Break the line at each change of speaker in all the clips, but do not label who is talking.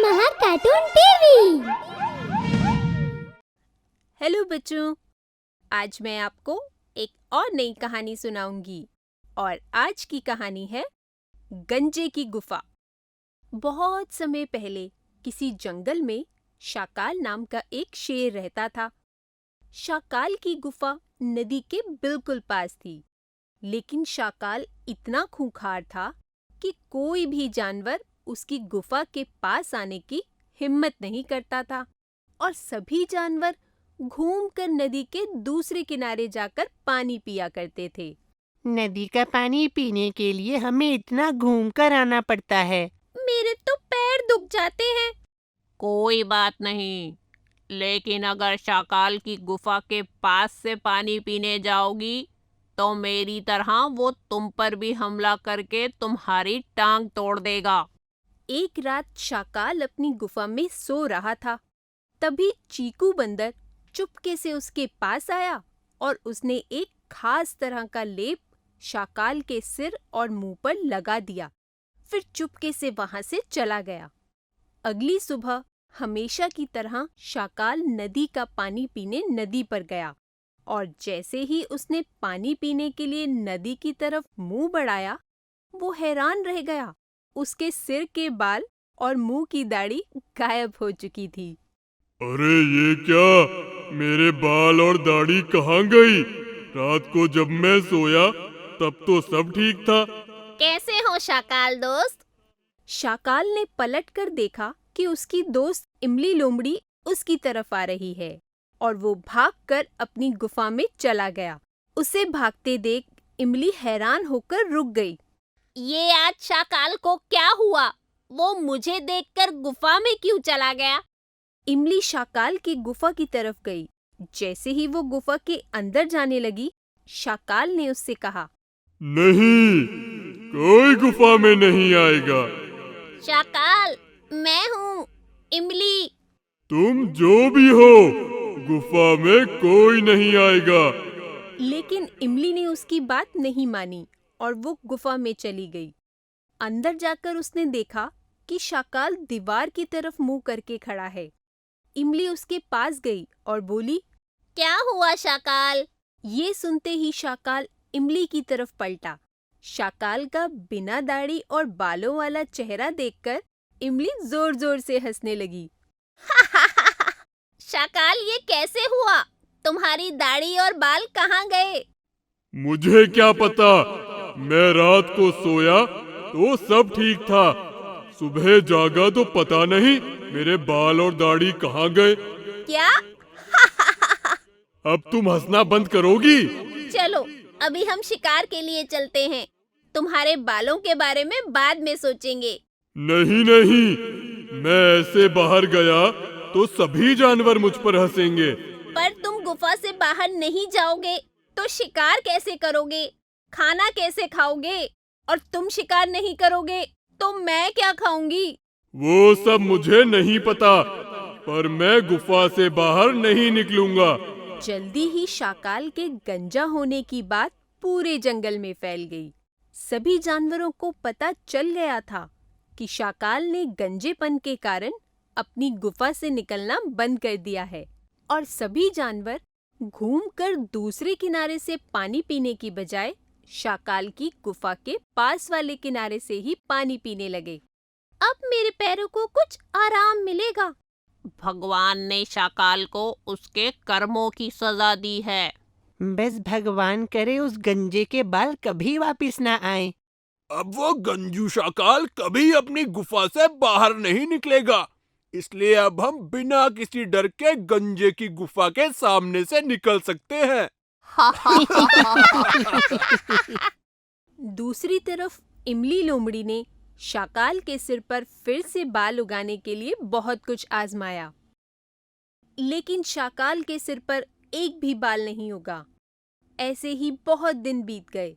महा cartoon TV.
Hello बच्चों, आज मैं आपको एक और नई कहानी सुनाऊंगी और आज की कहानी है गंजे की गुफा। बहुत समय पहले किसी जंगल में शाकाल नाम का एक शेर रहता था। शाकाल की गुफा नदी के बिल्कुल पास थी, लेकिन शाकाल इतना खूंखार था कि कोई भी जानवर उसकी गुफा के पास आने की हिम्मत नहीं करता था और सभी जानवर घूमकर नदी के दूसरे किनारे जाकर पानी पिया करते थे।
नदी का पानी पीने के लिए हमें इतना घूमकर आना पड़ता है।
मेरे तो पैर दुख जाते हैं।
कोई बात नहीं, लेकिन अगर शाकाल की गुफा के पास से पानी पीने जाओगी तो मेरी तरह वो तुम पर भी हमला करके तुम्हारी टांग तोड़ देगा।
एक रात शाकाल अपनी गुफा में सो रहा था। तभी चीकू बंदर चुपके से उसके पास आया और उसने एक खास तरह का लेप शाकाल के सिर और मुंह पर लगा दिया, फिर चुपके से वहां से चला गया। अगली सुबह हमेशा की तरह शाकाल नदी का पानी पीने नदी पर गया और जैसे ही उसने पानी पीने के लिए नदी की तरफ मुंह बढ़ाया, वो हैरान रह गया। उसके सिर के बाल और मुंह की दाढ़ी गायब हो चुकी थी।
अरे ये क्या, मेरे बाल और दाढ़ी कहाँ गई? रात को जब मैं सोया तब तो सब ठीक था।
कैसे हो शाकाल दोस्त?
शाकाल ने पलटकर देखा कि उसकी दोस्त इमली लोमड़ी उसकी तरफ आ रही है और वो भागकर अपनी गुफा में चला गया। उसे भागते देख इमली हैरान होकर रुक गई।
ये आज शाकाल को क्या हुआ? वो मुझे देखकर गुफा में क्यों चला गया?
इमली शाकाल की गुफा की तरफ गई। जैसे ही वो गुफा के अंदर जाने लगी, शाकाल ने उससे कहा,
नहीं, कोई गुफा में नहीं आएगा।
शाकाल, मैं हूँ इमली।
तुम जो भी हो, गुफा में कोई नहीं आएगा।
लेकिन इमली ने उसकी बात नहीं मानी और वो गुफा में चली गई। अंदर जाकर उसने देखा कि शाकाल दीवार की तरफ मुंह करके खड़ा है। इमली उसके पास गई और बोली,
क्या हुआ शाकाल?
ये सुनते ही शाकाल इमली की तरफ पलटा। शाकाल का बिना दाढ़ी और बालों वाला चेहरा देखकर इमली जोर जोर से हंसने लगी।
शाकाल, ये कैसे हुआ? तुम्हारी दाढ़ी और बाल कहाँ गए?
मुझे क्या पता, मैं रात को सोया तो सब ठीक था। सुबह जागा तो पता नहीं मेरे बाल और दाढ़ी कहाँ गए।
क्या?
अब तुम हंसना बंद करोगी?
चलो, अभी हम शिकार के लिए चलते हैं। तुम्हारे बालों के बारे में बाद में सोचेंगे।
नहीं नहीं, मैं ऐसे बाहर गया तो सभी जानवर मुझ पर हंसेंगे।
पर तुम गुफा से बाहर नहीं जाओगे तो शिकार कैसे करोगे? खाना कैसे खाओगे? और तुम शिकार नहीं करोगे तो मैं क्या खाऊंगी?
वो सब मुझे नहीं पता, पर मैं गुफा से बाहर नहीं निकलूंगा।
जल्दी ही शाकाल के गंजा होने की बात पूरे जंगल में फैल गई। सभी जानवरों को पता चल गया था कि शाकाल ने गंजेपन के कारण अपनी गुफा से निकलना बंद कर दिया है और सभी जानवर घूमकर दूसरे किनारे से पानी पीने की बजाय शाकाल की गुफा के पास वाले किनारे से ही पानी पीने लगे।
अब मेरे पैरों को कुछ आराम मिलेगा। भगवान ने शाकाल को उसके कर्मों की सजा दी है।
बस भगवान करे उस गंजे के बाल कभी वापिस ना आए।
अब वो गंजू शाकाल कभी अपनी गुफा से बाहर नहीं निकलेगा, इसलिए अब हम बिना किसी डर के गंजे की गुफा के सामने से निकल सकते हैं।
दूसरी तरफ इमली लोमड़ी ने शाकाल के सिर पर फिर से बाल उगाने के लिए बहुत कुछ आजमाया, लेकिन शाकाल के सिर पर एक भी बाल नहीं उगा। ऐसे ही बहुत दिन बीत गए।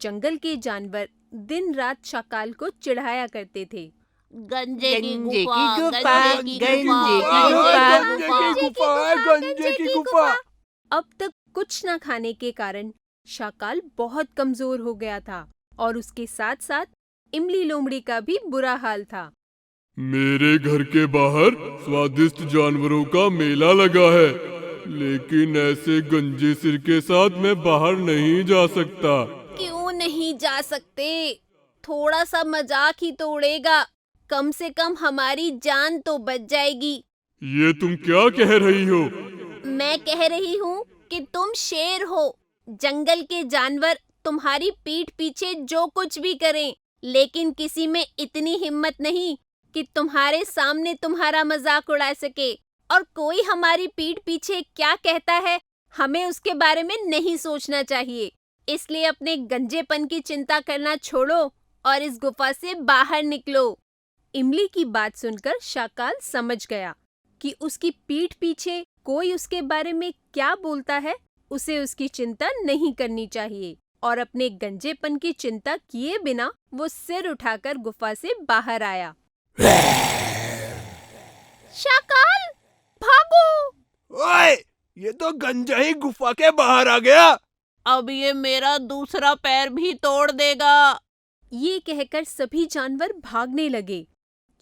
जंगल के जानवर दिन रात शाकाल को चिढ़ाया करते थे।
गंजे की
गंजे
गुफा,
की गुफा,
गंजे की
गुफा,
गंजे की गुफा।
अब तक कुछ न खाने के कारण शाकाल बहुत कमजोर हो गया था और उसके साथ साथ इमली लोमड़ी का भी बुरा हाल था।
मेरे घर के बाहर स्वादिष्ट जानवरों का मेला लगा है, लेकिन ऐसे गंजे सिर के साथ मैं बाहर नहीं जा सकता।
क्यों नहीं जा सकते? थोड़ा सा मजाक ही तो उड़ेगा, कम से कम हमारी जान तो बच जाएगी।
ये तुम क्या कह रही हो?
मैं कह रही हूँ कि तुम शेर हो। जंगल के जानवर तुम्हारी पीठ पीछे जो कुछ भी करें, लेकिन किसी में इतनी हिम्मत नहीं कि तुम्हारे सामने तुम्हारा मजाक उड़ा सके। और कोई हमारी पीठ पीछे क्या कहता है, हमें उसके बारे में नहीं सोचना चाहिए। इसलिए अपने गंजेपन की चिंता करना छोड़ो और इस गुफा से बाहर निकलो। इमली की बात सुनकर शाकाल समझ गया कि उसकी पीठ पीछे कोई उसके बारे में क्या बोलता है। उसे उसकी चिंता नहीं करनी चाहिए और अपने गंजेपन की चिंता किए बिना वो सिर उठाकर गुफा से बाहर आया। शाकाल, भागो!
ओए, ये तो गंजा ही गुफा के बाहर आ गया।
अब ये मेरा दूसरा पैर भी तोड़ देगा।
ये कहकर सभी जानवर भागने लगे।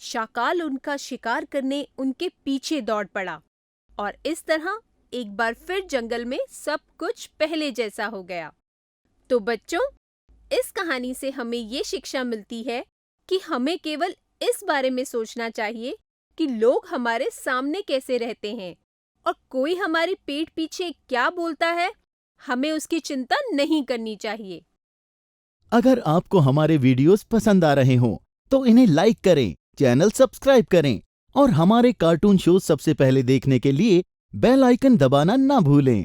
शाकाल उनका शिकार करने उनके पीछे दौड़ पड़ा और इस तरह एक बार फिर जंगल में सब कुछ पहले जैसा हो गया। तो बच्चों, इस कहानी से हमें ये शिक्षा मिलती है कि हमें केवल इस बारे में सोचना चाहिए कि लोग हमारे सामने कैसे रहते हैं और कोई हमारी पीठ पीछे क्या बोलता है, हमें उसकी चिंता नहीं करनी चाहिए।
अगर आपको हमारे वीडियोस पसंद आ रहे हों तो इन्हें लाइक करें, चैनल सब्सक्राइब करें और हमारे कार्टून शो सबसे पहले देखने के लिए बेल आइकन दबाना ना भूलें।